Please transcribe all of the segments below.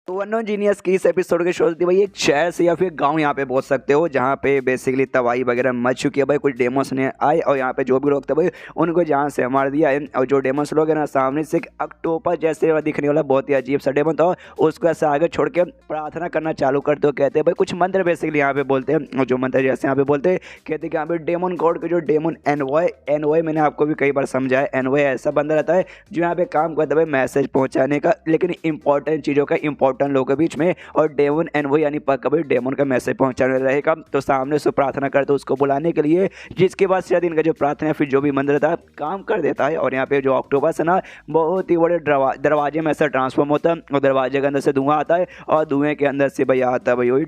तो unknown genius की इस एपिसोड की शुरुआत भाई एक शहर से या फिर गांव यहाँ पे बोल सकते हो, जहाँ पे बेसिकली तबाही वगैरह मच चुकी है भाई। कुछ डेमोस ने आए और यहाँ पे जो भी लोग थे भाई उनको जान से मार दिया है। और जो डेमोस लोग हैं ना, सामने से एक अक्टोपस जैसे दिखने वाला बहुत ही अजीब सा डेमन था, उसको ऐसे आगे छोड़ के प्रार्थना करना चालू करते हो। कहते हैं भाई कुछ मंत्र बेसिकली यहाँ पे बोलते हैं, और जो मंत्र जैसे यहाँ पे बोलते हैं, कहते हैं कि यहाँ पे डेमन गॉड के जो डेमन एनवॉय मैंने आपको भी कई बार समझाया, एनवॉय ऐसा बंदा रहता है जो यहाँ पे काम करता है मैसेज पहुँचाने का, लेकिन इंपॉर्टेंट चीज़ों का इंपॉर्टेंट लोगों के बीच में। और डेमन एनवॉय यानी कभी डेमन का मैसेज पहुंचाने रहेगा, तो सामने से प्रार्थना करते उसको बुलाने के लिए, जिसके बाद शायद इनका जो प्रार्थना फिर जो भी मंदिर था काम कर देता है। और यहाँ पे जो ऑक्टोपस है ना, बहुत ही बड़े दरवाजे में ऐसा ट्रांसफॉर्म होता है, और दरवाजे के अंदर से धुआं आता है, और धुएं के अंदर से भाई आता है भाई वही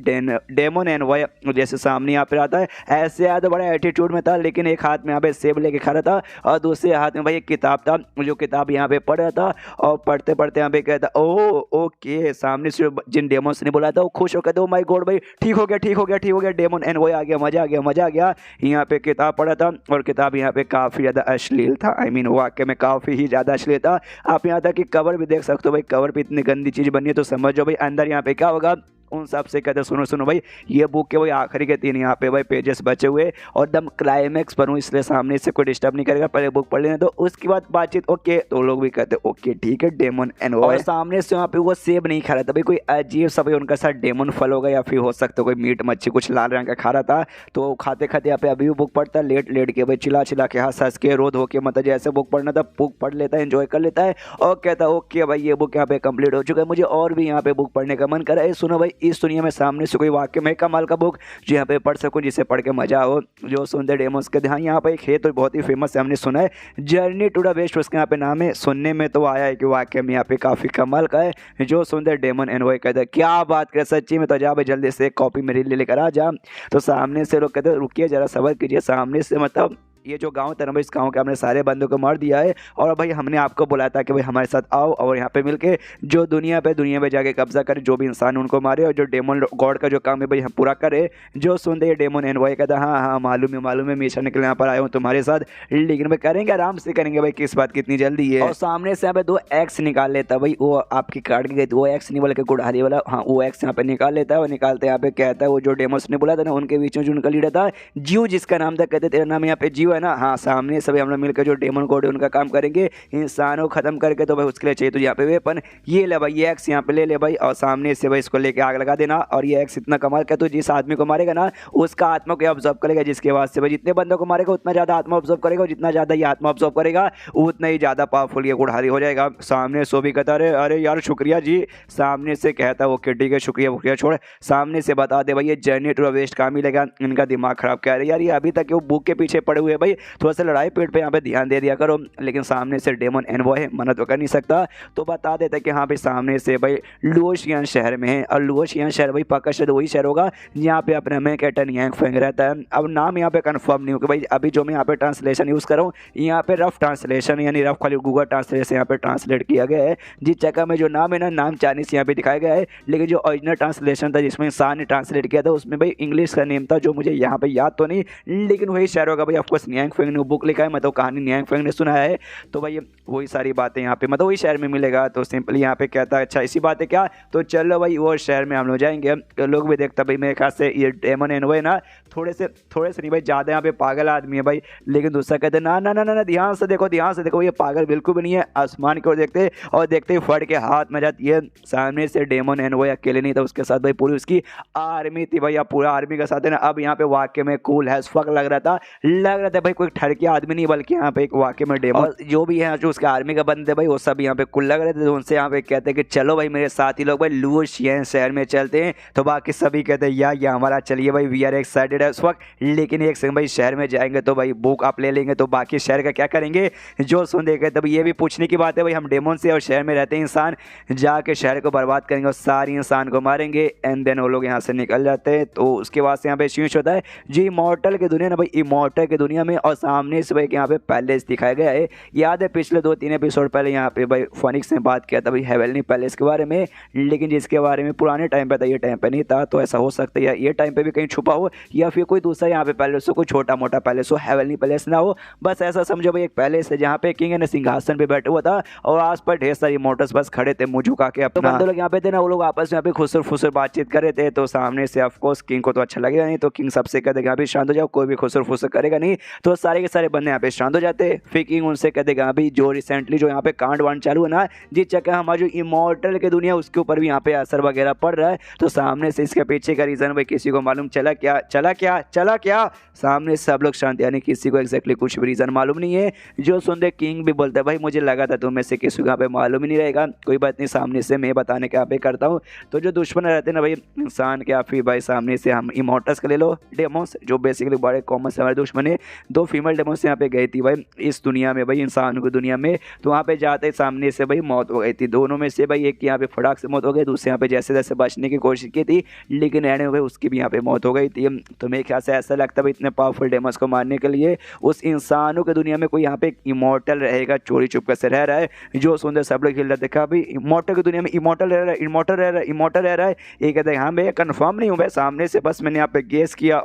डेमन एनवॉय जैसे सामने यहाँ पे आता है। ऐसे आया तो बड़ा एटीट्यूड में था, लेकिन एक हाथ में यहाँ पे सेब लेके खा रहा था, और दूसरे हाथ में भाई एक किताब था, जो किताब यहाँ पे पढ़ रहा था। और पढ़ते पढ़ते यहाँ पे कहता ओ ओके, सामने से जिन डेमोन्स ने बोला था वो खुश होकर, ओ माय गॉड भाई ठीक हो गया ठीक हो गया ठीक हो गया, डेमन एनवॉय आ गया, मजा आ गया मजा आ गया। यहाँ पे किताब पढ़ा था, और किताब यहाँ पे काफ़ी ज़्यादा अश्लील था। आई मीन वाकई में काफ़ी ही ज़्यादा अश्लील था। आप यहाँ तक कि कवर भी देख सकते हो भाई, कवर पे इतनी गंदी चीज़ बनी है, तो समझो भाई अंदर यहाँ पे क्या होगा। उन सब से कहते सुनो सुनो भाई, ये बुक के वही आखिरी के 3 यहाँ पे भाई पेजेस बचे हुए, और एकदम क्लाइमैक्स पर हूँ, इसलिए सामने से कोई डिस्टर्ब नहीं करेगा, पहले बुक पढ़ लेने तो उसके बाद बातचीत। ओके, तो लोग भी कहते ओके ठीक है डेमन एनवॉय। और सामने से यहाँ पे वो सेब नहीं खा रहा था भाई, कोई अजीब सा भाई उनका साथ डेमन फल होगा, या फिर हो सकता है कोई मीट मच्छी कुछ लाल रंग का खा रहा था। तो खाते खाते यहाँ पे अभी भी बुक पढ़ता, लेट लेट के भाई चिल्ला चिल्ला के हंस हंस के रोध होके, मतलब जैसे बुक पढ़ना था बुक पढ़ लेता है, एंजॉय कर लेता है, और कहता है ओके भाई ये बुक यहाँ पे कंप्लीट हो चुका है, मुझे और भी यहाँ पे बुक पढ़ने का मन कर रहा है। सुनो भाई, इस दुनिया में सामने से कोई वाक्य में कमाल का बुक जो यहाँ पे पढ़ सकूं, जिसे पढ़ के मजा हो, जो सुंदर डेमोस के ध्यान। यहाँ पे एक है तो बहुत ही फेमस है, हमने सुना है जर्नी टू द वेस्ट, उसके यहाँ पे नाम है। सुनने में तो आया है कि वाक्य में यहाँ पे काफी कमाल का है, जो सुंदर डेमन एनवॉय कहता है क्या बात करे सच्ची में, तो जा भाई जल्दी से एक कॉपी मेरे लिए लेकर आ जा। तो सामने से लोग कहते रुकिए जरा सबर कीजिए, सामने से मतलब ये जो गांव था ना भाई, इस गांव के हमने सारे बंदों को मार दिया है, और भाई हमने आपको बुलाया था कि भाई हमारे साथ आओ, और यहाँ पे मिलके जो दुनिया पे जाके कब्जा करे, जो भी इंसान उनको मारे, और जो डेमन गॉड का जो काम है भाई हम पूरा करे। जो सुनते ये डेमन एनवॉय कहता हाँ हाँ मालूम है मिशन के लिए यहाँ पर आया हूँ तुम्हारे साथ, लेकिन भाई करेंगे आराम से करेंगे भाई, किस बात कितनी जल्दी है। और सामने से यहाँ पे 2 एक्स निकाल लेता भाई, वो आपकी कार्ड की गई वो एक्स नहीं बोल के गुड़ारी वाला, हाँ वो एक्स यहाँ पे निकाल लेता है। और निकालते यहाँ पे कहता है वो जो डेमोस ने बोला था ना, उनके बीच में जो उनका लीडर था जीव, जिसका नाम था, कहते तेरा नाम यहाँ पे जीव है ना, हाँ सामने सभी हम लोग मिलकर जो डेमन कोड है उनका काम करेंगे, इंसानों को खत्म करके। तो भाई उसके लिए चाहिए तो यहाँ पे वेपन, ये ले भाई ये एक्स यहाँ पे ले भाई, और सामने से भाई इसको लेके आग लगा देना। और ये एक्स इतना कमाल का, तो जिस आदमी को मारेगा ना उसका आत्मा को ऑब्जर्व करेगा, जिसके बाद से भाई जितने बंदों को मारेगा उतना ज्यादा आत्मा ऑब्जर्व करेगा, और जितना ज्यादा ये आत्मा ऑब्जर्व करेगा उतना ही ज्यादा पावरफुल ये गुड़हारी हो जाएगा। सामने सो भी कहता है अरे यार शुक्रिया जी, सामने से कहता है ओके ठीक है शुक्रिया छोड़, सामने से बता दे भाई ये जर्नी टू वेस्ट काम ही लेगा। इनका दिमाग खराब कह रहे यार, ये अभी तक वो बुक के पीछे पड़े हुए भाई, थोड़ा सा लड़ाई पेट पे यहाँ पे ध्यान दे दिया करो। लेकिन सामने से डेमन एनवॉय है, मना तो कर नहीं सकता, तो बता देता कि हाँ भाई सामने से भाई लुओशियन शहर में है, और लुओशियन शहर भाई पक्का शायद वही शहर होगा जहाँ पे अपने में कैप्टन यांग फेंग रहता है। अब नाम यहाँ पे कंफर्म नहीं हो कि भाई, अभी जो मैं यहाँ पे ट्रांसलेशन यूज़ कर रहा हूँ यहाँ पे रफ ट्रांसलेशन यानी रफ खाली गूगल ट्रांसलेशन यहाँ पे ट्रांसलेट किया गया है। जिस जगह में जो नाम है ना, नाम चाइनीस यहाँ पे दिखाया गया है, लेकिन जो ओरिजिनल ट्रांसलेशन था जिसमें इंसान ने ट्रांसलेट किया था उसमें भाई इंग्लिश का नेम था, जो मुझे यहाँ पे याद तो नहीं, लेकिन वही शहर होगा भाई। ऑफकोर्स यांग फेंग ने बुक लिखा है, मतलब कहानी यांग फेंग ने सुना है, तो भाई वही सारी बातें यहाँ पे मतलब वही शहर में मिलेगा। तो सिंपली यहाँ पे कहता है अच्छा इसी बात है क्या, तो चलो भाई वो शहर में हम लोग जाएंगे। तो लोग भी देखता भाई मेरे ख्याल से ये डेमन एनवॉय ना थोड़े से नहीं भाई, ज़्यादा यहाँ पे पागल आदमी है भाई। लेकिन दूसरा कहते ना ना ना ना ध्यान से देखो ये पागल बिल्कुल भी नहीं है। आसमान की ओर देखते और देखते ही फट के हाथ में जाती है। सामने से डेमन एनवॉय अकेले नहीं था, उसके साथ भाई पूरी उसकी आर्मी थी भाई, पूरा आर्मी के साथ है ना। अब यहाँ पे वाकई में कूल है फक लग रहा था भाई, कोई ठरकी आदमी नहीं बल्कि यहाँ पे एक वाकई में डेमन जो भी है जो उसके आर्मी का बंदे भाई वो सब यहाँ पे कुल लग रहे थे। तो उनसे यहाँ पे कहते हैं कि चलो भाई मेरे साथ ही लोग भाई लुओशियन शहर में चलते हैं। तो बाकी सभी कहते हैं या हमारा चलिए भाई, वी आर एक्साइटेड है उस वक्त। लेकिन एक संग भाई शहर में जाएंगे तो भाई बुक आप ले लेंगे, तो बाकी शहर का क्या करेंगे जो सुन देखे। तब ये भी पूछने की बात है भाई, हम डेमन से और शहर में रहते हैं इंसान, जाके शहर को बर्बाद करेंगे और सारी इंसान को मारेंगे, एंड देन वो लोग यहाँ से निकल जाते हैं। तो उसके बाद से यहाँ पे शीश होता है जी इमॉर्टल की दुनिया ना भाई, इमॉर्टल की दुनिया में, और सामने से भाई यहाँ पे पैलेस दिखाया गया है। याद है पिछले 2-3 एपिसोड पहले यहाँ पे भाई फोनिक्स ने बात किया था भाई हेवनली पैलेस के बारे में, लेकिन जिसके बारे में पुराने टाइम पे था, ये टाइम पे नहीं था। तो ऐसा हो सकता है ये टाइम पे भी कहीं छुपा हो, या फिर कोई दूसरा यहाँ पे पैलेस हो, कोई छोटा मोटा पैलेस हो, हेवनली पैलेस ना हो। बस ऐसा समझो भाई एक पैलेस है जहाँ पे किंग ने सिंहासन पे बैठा हुआ था और आस पर ढेर सारी मोटर्स बस खड़े थे मुंह झुका के। अपना बंदे लोग यहाँ पे थे ना, वो लोग आपस में यहाँ पे खुसर फुसर बातचीत कर रहे थे। तो सामने से ऑफकोर्स किंग को तो अच्छा लगेगा नहीं, तो किंग सबसे कहते यहाँ पे शांत हो जाओ, कोई भी खुसर फुसर करेगा नहीं। तो सारे के सारे बंदे यहाँ पे शांत हो जाते। फिर किंग उनसे कहते भाई जो रिसेंटली जो यहाँ पे कांड वांड चालू है ना, जिस चक्कर हमारा जो इमोर्टल की दुनिया उसके ऊपर भी यहाँ पे असर वगैरह पड़ रहा है। तो सामने से इसके पीछे का रीजन भाई किसी को मालूम चला क्या, चला क्या, चला क्या? सामने सब लोग शांत, यानी किसी को एग्जैक्टली कुछ भी रीजन मालूम नहीं है। जो सुनते किंग भी बोलते भाई मुझे लगा था तुम में से किसी को यहाँ पे मालूम ही नहीं रहेगा, कोई बात नहीं, सामने से मैं बताने के यहाँ पे करता हूँ। तो जो दुश्मन रहते हैं ना भाई इंसान के, या फिर भाई सामने से हम इमोर्टल्स का ले लो, डेमोस जो बेसिकली बड़े कॉमन से हमारे दुश्मन है। 2 फीमेल डेमोस यहाँ पे गई थी भाई इस दुनिया में, भाई इंसान की दुनिया में। तो वहाँ पे जाते सामने से भाई मौत हो गई थी। दोनों में से भाई एक यहाँ पे फटाक से मौत हो गई, दूसरे यहाँ पे जैसे जैसे बचने की कोशिश की थी, लेकिन एंड में भाई उसकी भी यहाँ पे मौत हो गई थी। तो मेरे ख्याल से ऐसा लगता है भाई इतने पावरफुल डेमोस को मारने के लिए उस इंसानों की दुनिया में कोई यहाँ पे इमोर्टल रहेगा, चोरी चुपके से रह रहा है। जो सुनते सब लोग हिल रहे, देखा भाई इमोर्टल की दुनिया में इमोर्टल रह रहा है, इमोर्टल रह रहा है, इमोर्टल रह रहा है। ये कहते हैं हाँ भैया कंफर्म नहीं हूँ भाई, सामने से बस मैंने यहाँ पे गेस किया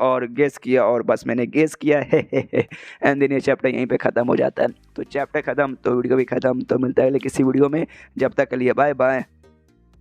और बस मैंने गेस किया है। एंड देन ये चैप्टर यहीं पे खत्म हो जाता है। तो चैप्टर खत्म तो वीडियो भी खत्म। तो मिलता है अगले किसी वीडियो में, जब तक के लिए बाय बाय।